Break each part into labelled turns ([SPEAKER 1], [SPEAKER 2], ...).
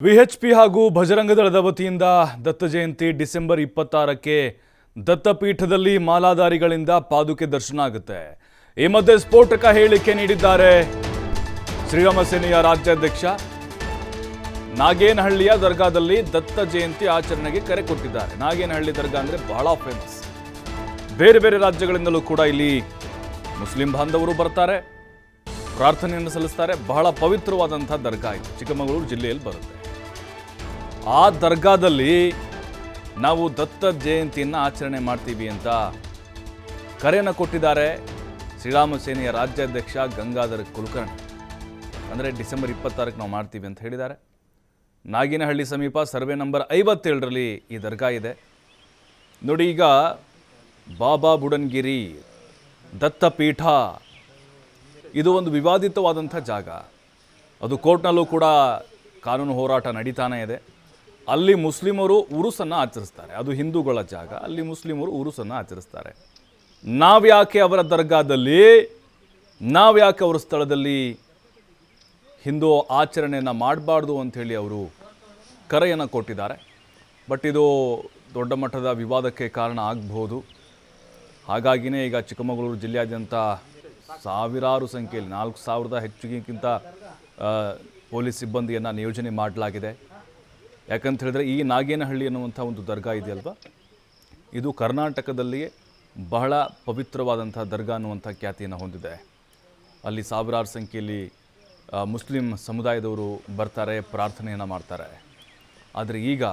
[SPEAKER 1] VHP ಹಾಗೂ ಭಜರಂಗ ದಳದ ವತಿಯಿಂದ ದತ್ತ ಜಯಂತಿ ಡಿಸೆಂಬರ್ 26ಕ್ಕೆ ದತ್ತಪೀಠದಲ್ಲಿ ಮಾಲಾಧಾರಿಗಳಿಂದ ಪಾದುಕೆ ದರ್ಶನ ಆಗುತ್ತೆ. ಈ ಮಧ್ಯೆ ಸ್ಫೋಟಕ ಹೇಳಿಕೆ ನೀಡಿದ್ದಾರೆ ಶ್ರೀರಾಮ ಸೇನೆಯ ರಾಜ್ಯಾಧ್ಯಕ್ಷ. ನಾಗೇನಹಳ್ಳಿಯ ದರ್ಗಾದಲ್ಲಿ ದತ್ತ ಜಯಂತಿ ಆಚರಣೆಗೆ ಕರೆ ಕೊಟ್ಟಿದ್ದಾರೆ. ನಾಗೇನಹಳ್ಳಿ ದರ್ಗಾ ಅಂದರೆ ಬಹಳ ಫೇಮಸ್. ಬೇರೆ ಬೇರೆ ರಾಜ್ಯಗಳಿಂದಲೂ ಕೂಡ ಇಲ್ಲಿ ಮುಸ್ಲಿಂ ಬಾಂಧವರು ಬರ್ತಾರೆ, ಪ್ರಾರ್ಥನೆಯನ್ನು ಸಲ್ಲಿಸ್ತಾರೆ. ಬಹಳ ಪವಿತ್ರವಾದಂಥ ದರ್ಗಾ ಇದು ಚಿಕ್ಕಮಗಳೂರು ಜಿಲ್ಲೆಯಲ್ಲಿ ಬರುತ್ತೆ. ಆ ದರ್ಗಾದಲ್ಲಿ ನಾವು ದತ್ತ ಜಯಂತಿಯನ್ನು ಆಚರಣೆ ಮಾಡ್ತೀವಿ ಅಂತ ಕರೆಯನ್ನು ಕೊಟ್ಟಿದ್ದಾರೆ ಶ್ರೀರಾಮ ಸೇನೆಯ ರಾಜ್ಯಾಧ್ಯಕ್ಷ ಗಂಗಾಧರ ಕುಲಕರ್ಣಿ. ಅಂದರೆ ಡಿಸೆಂಬರ್ 26ಕ್ಕೆ ನಾವು ಮಾಡ್ತೀವಿ ಅಂತ ಹೇಳಿದ್ದಾರೆ. ನಾಗೇನಹಳ್ಳಿ ಸಮೀಪ ಸರ್ವೆ ನಂಬರ್ 57ರಲ್ಲಿ ಈ ದರ್ಗಾ ಇದೆ ನೋಡಿ. ಈಗ ಬಾಬಾ ಬುಡನ್ಗಿರಿ ದತ್ತಪೀಠ ಇದು ಒಂದು ವಿವಾದಿತವಾದಂಥ ಜಾಗ. ಅದು ಕೋರ್ಟ್ನಲ್ಲೂ ಕೂಡ ಕಾನೂನು ಹೋರಾಟ ನಡೀತಾನೆ ಇದೆ. ಅಲ್ಲಿ ಮುಸ್ಲಿಮರು ಉರುಸನ್ನು ಆಚರಿಸ್ತಾರೆ. ಅದು ಹಿಂದೂಗಳ ಜಾಗ, ಅಲ್ಲಿ ಮುಸ್ಲಿಮರು ಉರುಸನ್ನು ಆಚರಿಸ್ತಾರೆ. ನಾವ್ಯಾಕೆ ಅವರ ದರ್ಗಾದಲ್ಲಿ, ನಾವ್ಯಾಕೆ ಅವರ ಸ್ಥಳದಲ್ಲಿ ಹಿಂದೂ ಆಚರಣೆಯನ್ನು ಮಾಡಬಾರ್ದು ಅಂಥೇಳಿ ಅವರು ಕರೆಯನ್ನು ಕೊಟ್ಟಿದ್ದಾರೆ. ಬಟ್ ಇದು ದೊಡ್ಡ ಮಟ್ಟದ ವಿವಾದಕ್ಕೆ ಕಾರಣ ಆಗಬಹುದು. ಹಾಗಾಗಿಯೇ ಈಗ ಚಿಕ್ಕಮಗಳೂರು ಜಿಲ್ಲೆಯಾದ್ಯಂತ ಸಾವಿರಾರು ಸಂಖ್ಯೆಯಲ್ಲಿ 4,000 ಹೆಚ್ಚಿಗಿಂತ ಪೊಲೀಸ್ ಸಿಬ್ಬಂದಿಯನ್ನು ನಿಯೋಜನೆ ಮಾಡಲಾಗಿದೆ. ಯಾಕಂತ ಹೇಳಿದ್ರೆ ಈ ನಾಗೇನಹಳ್ಳಿ ಅನ್ನುವಂಥ ಒಂದು ದರ್ಗಾ ಇದೆಯಲ್ವ, ಇದು ಕರ್ನಾಟಕದಲ್ಲಿಯೇ ಬಹಳ ಪವಿತ್ರವಾದಂಥ ದರ್ಗಾ ಅನ್ನುವಂಥ ಖ್ಯಾತಿಯನ್ನು ಹೊಂದಿದೆ. ಅಲ್ಲಿ ಸಾವಿರಾರು ಸಂಖ್ಯೆಯಲ್ಲಿ ಮುಸ್ಲಿಂ ಸಮುದಾಯದವರು ಬರ್ತಾರೆ, ಪ್ರಾರ್ಥನೆಯನ್ನು ಮಾಡ್ತಾರೆ. ಆದರೆ ಈಗ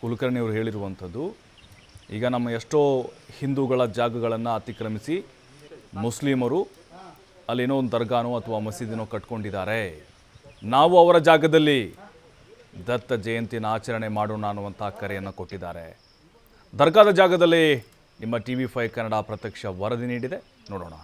[SPEAKER 1] ಕುಲಕರ್ಣಿಯವರು ಹೇಳಿರುವಂಥದ್ದು, ಈಗ ನಮ್ಮ ಎಷ್ಟೋ ಹಿಂದೂಗಳ ಜಾಗಗಳನ್ನು ಅತಿಕ್ರಮಿಸಿ ಮುಸ್ಲಿಮರು ಅಲ್ಲೇನೋ ಒಂದು ದರ್ಗಾನೋ ಅಥವಾ ಮಸೀದಿನೋ ಕಟ್ಕೊಂಡಿದ್ದಾರೆ. ನಾವು ಅವರ ಜಾಗದಲ್ಲಿ ದತ್ತ ಜಯಂತಿನ ಆಚರಣೆ ಮಾಡೋಣ ಅನ್ನುವಂಥ ಕರೆಯನ್ನು ಕೊಟ್ಟಿದ್ದಾರೆ. ದರ್ಗಾದ ಜಾಗದಲ್ಲಿ ನಿಮ್ಮ TV5 ಕನ್ನಡ ಪ್ರತ್ಯಕ್ಷ ವರದಿ ನೀಡಿದೆ, ನೋಡೋಣ.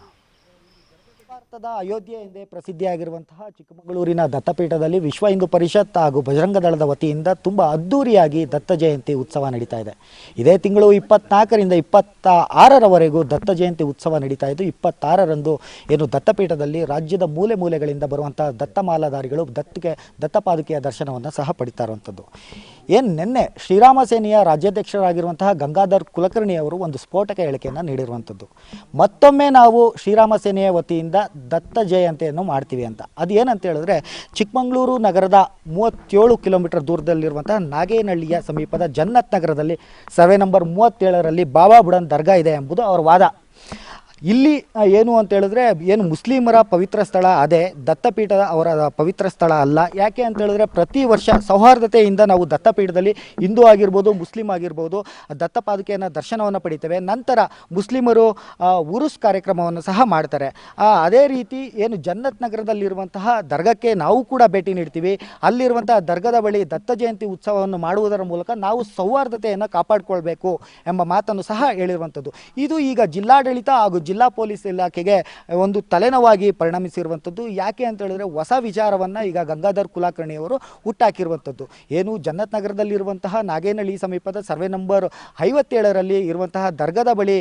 [SPEAKER 2] ಭಾರತದ ಅಯೋಧ್ಯೆ ಎಂದೇ ಪ್ರಸಿದ್ಧಿಯಾಗಿರುವಂತಹ ಚಿಕ್ಕಮಗಳೂರಿನ ದತ್ತಪೀಠದಲ್ಲಿ ವಿಶ್ವ ಹಿಂದೂ ಪರಿಷತ್ ಹಾಗೂ ಬಜರಂಗ ದಳದ ವತಿಯಿಂದ ತುಂಬ ಅದ್ಧೂರಿಯಾಗಿ ದತ್ತ ಜಯಂತಿ ಉತ್ಸವ ನಡೀತಾ ಇದೆ. ಇದೇ ತಿಂಗಳು 24ರಿಂದ 26ರವರೆಗೂ ದತ್ತ ಜಯಂತಿ ಉತ್ಸವ ನಡೀತಾ ಇದ್ದು, 26ರಂದು ಏನು ದತ್ತಪೀಠದಲ್ಲಿ ರಾಜ್ಯದ ಮೂಲೆ ಮೂಲೆಗಳಿಂದ ಬರುವಂತಹ ದತ್ತ ಮಾಲಾಧಾರಿಗಳು ದತ್ತಪಾದುಕೆಯ ದರ್ಶನವನ್ನು ಸಹ ಪಡಿತಾ ಇರುವಂಥದ್ದು. ನಿನ್ನೆ ಶ್ರೀರಾಮ ಸೇನೆಯ ರಾಜ್ಯಾಧ್ಯಕ್ಷರಾಗಿರುವಂತಹ ಗಂಗಾಧರ್ ಕುಲಕರ್ಣಿ ಅವರು ಒಂದು ಸ್ಫೋಟಕ ಹೇಳಿಕೆಯನ್ನು ನೀಡಿರುವಂಥದ್ದು. ಮತ್ತೊಮ್ಮೆ ನಾವು ಶ್ರೀರಾಮ ಸೇನೆಯ ವತಿಯಿಂದ ದತ್ತ ಜಯಂತಿಯನ್ನು ಮಾಡ್ತೀವಿ ಅಂತ. ಅದು ಏನಂತ ಹೇಳಿದ್ರೆ, ಚಿಕ್ಕಮಗಳೂರು ನಗರದ 37 ಕಿಲೋಮೀಟರ್ ದೂರದಲ್ಲಿರುವಂತಹ ನಾಗೇನಹಳ್ಳಿಯ ಸಮೀಪದ ಜನ್ನತ್ ನಗರದಲ್ಲಿ ಸರ್ವೆ ನಂಬರ್ 37ರಲ್ಲಿ ಬಾಬಾ ಬುಡನ್ ದರ್ಗಾ ಇದೆ ಎಂಬುದು ಅವರ ವಾದ. ಇಲ್ಲಿ ಏನು ಅಂತ ಹೇಳಿದ್ರೆ, ಏನು ಮುಸ್ಲಿಮರ ಪವಿತ್ರ ಸ್ಥಳ ಅದೇ, ದತ್ತಪೀಠದ ಅವರ ಪವಿತ್ರ ಸ್ಥಳ ಅಲ್ಲ. ಯಾಕೆ ಅಂತ ಹೇಳಿದ್ರೆ, ಪ್ರತಿ ವರ್ಷ ಸೌಹಾರ್ದತೆಯಿಂದ ನಾವು ದತ್ತಪೀಠದಲ್ಲಿ ಹಿಂದೂ ಆಗಿರ್ಬೋದು, ಮುಸ್ಲಿಂ ಆಗಿರ್ಬೋದು, ದತ್ತಪಾದುಕೆಯನ್ನು ದರ್ಶನವನ್ನು ಪಡಿತೇವೆ. ನಂತರ ಮುಸ್ಲಿಮರು ಉರುಸ್ ಕಾರ್ಯಕ್ರಮವನ್ನು ಸಹ ಮಾಡ್ತಾರೆ. ಅದೇ ರೀತಿ ಏನು ಜನ್ನತ್ ನಗರದಲ್ಲಿರುವಂತಹ ದರ್ಗಕ್ಕೆ ನಾವು ಕೂಡ ಭೇಟಿ ನೀಡ್ತೀವಿ. ಅಲ್ಲಿರುವಂತಹ ದರ್ಗದ ಬಳಿ ದತ್ತ ಜಯಂತಿ ಉತ್ಸವವನ್ನು ಮಾಡುವುದರ ಮೂಲಕ ನಾವು ಸೌಹಾರ್ದತೆಯನ್ನು ಕಾಪಾಡಿಕೊಳ್ಬೇಕು ಎಂಬ ಮಾತನ್ನು ಸಹ ಹೇಳಿರುವಂಥದ್ದು. ಇದು ಈಗ ಜಿಲ್ಲಾಡಳಿತ ಹಾಗೂ ಜಿಲ್ಲಾ ಪೊಲೀಸ್ ಇಲಾಖೆಗೆ ಒಂದು ತಲೆನೋವಾಗಿ ಪರಿಣಮಿಸಿರುವಂಥದ್ದು. ಯಾಕೆ ಅಂತ ಹೇಳಿದ್ರೆ, ಹೊಸ ವಿಚಾರವನ್ನು ಈಗ ಗಂಗಾಧರ್ ಕುಲಕರ್ಣಿಯವರು ಹುಟ್ಟಾಕಿರುವಂಥದ್ದು. ಏನು ಜನ್ನತ್ ನಗರದಲ್ಲಿರುವಂತಹ ನಾಗೇನಹಳ್ಳಿ ಸಮೀಪದ ಸರ್ವೆ ನಂಬರ್ 57ರಲ್ಲಿ ಇರುವಂತಹ ದರ್ಗದ ಬಳಿ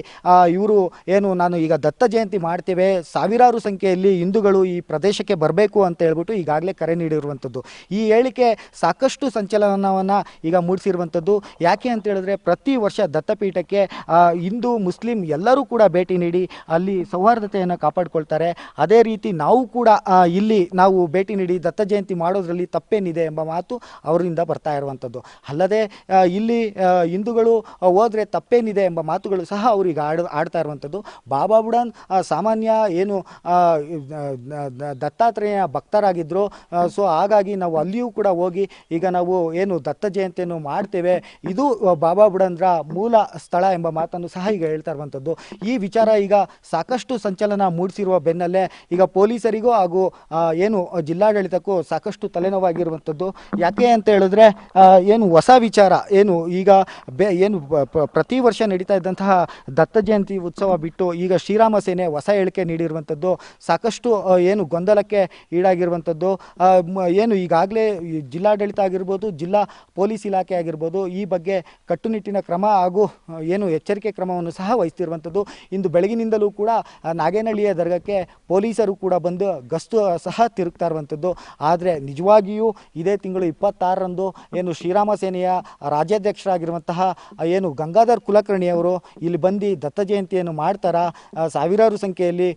[SPEAKER 2] ಇವರು ಏನು ನಾನು ಈಗ ದತ್ತ ಜಯಂತಿ ಮಾಡ್ತೇವೆ, ಸಾವಿರಾರು ಸಂಖ್ಯೆಯಲ್ಲಿ ಹಿಂದೂಗಳು ಈ ಪ್ರದೇಶಕ್ಕೆ ಬರಬೇಕು ಅಂತ ಹೇಳ್ಬಿಟ್ಟು ಈಗಾಗಲೇ ಕರೆ ನೀಡಿರುವಂಥದ್ದು. ಈ ಹೇಳಿಕೆ ಸಾಕಷ್ಟು ಸಂಚಲನವನ್ನು ಈಗ ಮೂಡಿಸಿರುವಂಥದ್ದು. ಯಾಕೆ ಅಂತ ಹೇಳಿದ್ರೆ, ಪ್ರತಿ ವರ್ಷ ದತ್ತಪೀಠಕ್ಕೆ ಹಿಂದೂ ಮುಸ್ಲಿಂ ಎಲ್ಲರೂ ಕೂಡ ಭೇಟಿ ನೀಡಿ ಅಲ್ಲಿ ಸೌಹಾರ್ದತೆಯನ್ನು ಕಾಪಾಡಿಕೊಳ್ತಾರೆ. ಅದೇ ರೀತಿ ನಾವು ಕೂಡ ಇಲ್ಲಿ ನಾವು ಭೇಟಿ ನೀಡಿ ದತ್ತ ಜಯಂತಿ ಮಾಡೋದ್ರಲ್ಲಿ ತಪ್ಪೇನಿದೆ ಎಂಬ ಮಾತು ಅವರಿಂದ ಬರ್ತಾ ಇರುವಂಥದ್ದು. ಅಲ್ಲದೆ ಇಲ್ಲಿ ಹಿಂದೂಗಳು ಹೋದರೆ ತಪ್ಪೇನಿದೆ ಎಂಬ ಮಾತುಗಳು ಸಹ ಅವರಿಗೆ ಆಡ್ತಾ ಇರುವಂಥದ್ದು. ಬಾಬಾ ಬುಡನ್ ಸಾಮಾನ್ಯ ಏನು ದತ್ತಾತ್ರೇಯ ಭಕ್ತರಾಗಿದ್ದರು. ಸೊ ಹಾಗಾಗಿ ನಾವು ಅಲ್ಲಿಯೂ ಕೂಡ ಹೋಗಿ ಈಗ ನಾವು ಏನು ದತ್ತ ಜಯಂತಿಯನ್ನು ಮಾಡ್ತೇವೆ, ಇದು ಬಾಬಾ ಬುಡನ್ರ ಮೂಲ ಸ್ಥಳ ಎಂಬ ಮಾತನ್ನು ಸಹ ಈಗ ಹೇಳ್ತಾ ಇರುವಂಥದ್ದು. ಈ ವಿಚಾರ ಈಗ ಸಾಕಷ್ಟು ಸಂಚಲನ ಮೂಡಿಸಿರುವ ಬೆನ್ನಲ್ಲೇ ಈಗ ಪೊಲೀಸರಿಗೂ ಹಾಗೂ ಏನು ಜಿಲ್ಲಾಡಳಿತಕ್ಕೂ ಸಾಕಷ್ಟು ತಲೆನೋವಾಗಿರುವಂಥದ್ದು. ಯಾಕೆ ಅಂತ ಹೇಳಿದ್ರೆ, ಏನು ಹೊಸ ವಿಚಾರ ಏನು ಈಗ ಏನು ಪ್ರತಿ ವರ್ಷ ನಡೀತಾ ಇದ್ದಂತಹ ದತ್ತ ಜಯಂತಿ ಉತ್ಸವ ಬಿಟ್ಟು ಈಗ ಶ್ರೀರಾಮ ಸೇನೆ ಹೊಸ ಹೇಳಿಕೆ ನೀಡಿರುವಂಥದ್ದು ಸಾಕಷ್ಟು ಏನು ಗೊಂದಲಕ್ಕೆ ಈಡಾಗಿರುವಂಥದ್ದು. ಏನು ಈಗಾಗಲೇ ಜಿಲ್ಲಾಡಳಿತ ಆಗಿರ್ಬೋದು, ಜಿಲ್ಲಾ ಪೊಲೀಸ್ ಇಲಾಖೆ ಆಗಿರ್ಬೋದು ಈ ಬಗ್ಗೆ ಕಟ್ಟುನಿಟ್ಟಿನ ಕ್ರಮ ಹಾಗೂ ಏನು ಎಚ್ಚರಿಕೆ ಕ್ರಮವನ್ನು ಸಹ ವಹಿಸ್ತಿರುವಂಥದ್ದು. ಇಂದು ಬೆಳಗಿನಿಂದಲೂ ತಿಂಗಳಿಂದಲೂ ಕೂಡ ನಾಗೇನಹಳ್ಳಿಯ ದರ್ಗಕ್ಕೆ ಪೊಲೀಸರು ಕೂಡ ಬಂದು ಗಸ್ತು ಸಹ ತಿರುಗ್ತಾ ಇರುವಂಥದ್ದು. ಆದರೆ ನಿಜವಾಗಿಯೂ ಇದೇ ತಿಂಗಳು 26ರಂದು ಏನು ಶ್ರೀರಾಮ ಸೇನೆಯ ರಾಜ್ಯಾಧ್ಯಕ್ಷರಾಗಿರುವಂತಹ ಏನು ಗಂಗಾಧರ್ ಕುಲಕರ್ಣಿಯವರು ಇಲ್ಲಿ ಬಂದು ದತ್ತ ಜಯಂತಿಯನ್ನು ಮಾಡ್ತಾರಾ, ಸಾವಿರಾರು ಸಂಖ್ಯೆಯಲ್ಲಿ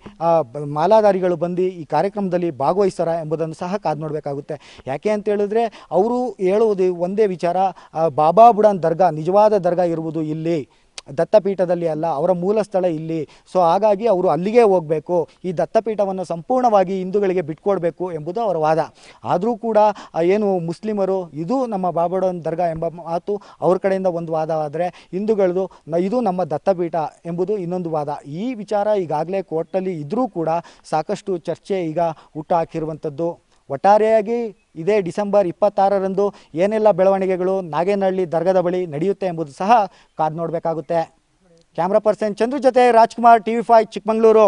[SPEAKER 2] ಮಾಲಾಧಾರಿಗಳು ಬಂದು ಈ ಕಾರ್ಯಕ್ರಮದಲ್ಲಿ ಭಾಗವಹಿಸ್ತಾರ ಎಂಬುದನ್ನು ಸಹ ಕಾದು ನೋಡಬೇಕಾಗುತ್ತೆ. ಯಾಕೆ ಅಂತ ಹೇಳಿದ್ರೆ ಅವರು ಹೇಳುವುದು ಒಂದೇ ವಿಚಾರ, ಬಾಬಾ ಬುಡಾನ್ ದರ್ಗಾ ನಿಜವಾದ ದರ್ಗಾ ಇರುವುದು ಇಲ್ಲಿ, ದತ್ತಪೀಠದಲ್ಲಿ ಅಲ್ಲ, ಅವರ ಮೂಲ ಸ್ಥಳ ಇಲ್ಲಿ. ಸೊ ಹಾಗಾಗಿ ಅವರು ಅಲ್ಲಿಗೆ ಹೋಗಬೇಕು, ಈ ದತ್ತಪೀಠವನ್ನು ಸಂಪೂರ್ಣವಾಗಿ ಹಿಂದೂಗಳಿಗೆ ಬಿಟ್ಕೊಡ್ಬೇಕು ಎಂಬುದು ಅವರ ವಾದ. ಆದರೂ ಕೂಡ ಏನು ಮುಸ್ಲಿಮರು ಇದು ನಮ್ಮ ಬಾಬಾಬುಡಾನ್ ದರ್ಗಾ ಎಂಬ ಮಾತು ಅವ್ರ ಕಡೆಯಿಂದ ಒಂದು ವಾದ ಆದರೆ, ಹಿಂದೂಗಳದು ಇದು ನಮ್ಮ ದತ್ತಪೀಠ ಎಂಬುದು ಇನ್ನೊಂದು ವಾದ. ಈ ವಿಚಾರ ಈಗಾಗಲೇ ಕೋರ್ಟಲ್ಲಿ ಇದ್ದರೂ ಕೂಡ ಸಾಕಷ್ಟು ಚರ್ಚೆ ಈಗ ಹುಟ್ಟುಹಾಕಿರುವಂಥದ್ದು. ಒಟ್ಟಾರೆಯಾಗಿ ಇದೇ ಡಿಸೆಂಬರ್ 26ರಂದು ಏನೆಲ್ಲ ಬೆಳವಣಿಗೆಗಳು ನಾಗೇನಹಳ್ಳಿ ದರ್ಗಾದ ಬಳಿ ನಡೆಯುತ್ತೆ ಎಂಬುದು ಸಹ ಕಾದು ನೋಡಬೇಕಾಗುತ್ತೆ. ಕ್ಯಾಮ್ರಾ ಪರ್ಸನ್ ಚಂದ್ರು ಜೊತೆ ರಾಜ್ಕುಮಾರ್, TV5 ಚಿಕ್ಕಮಗಳೂರು.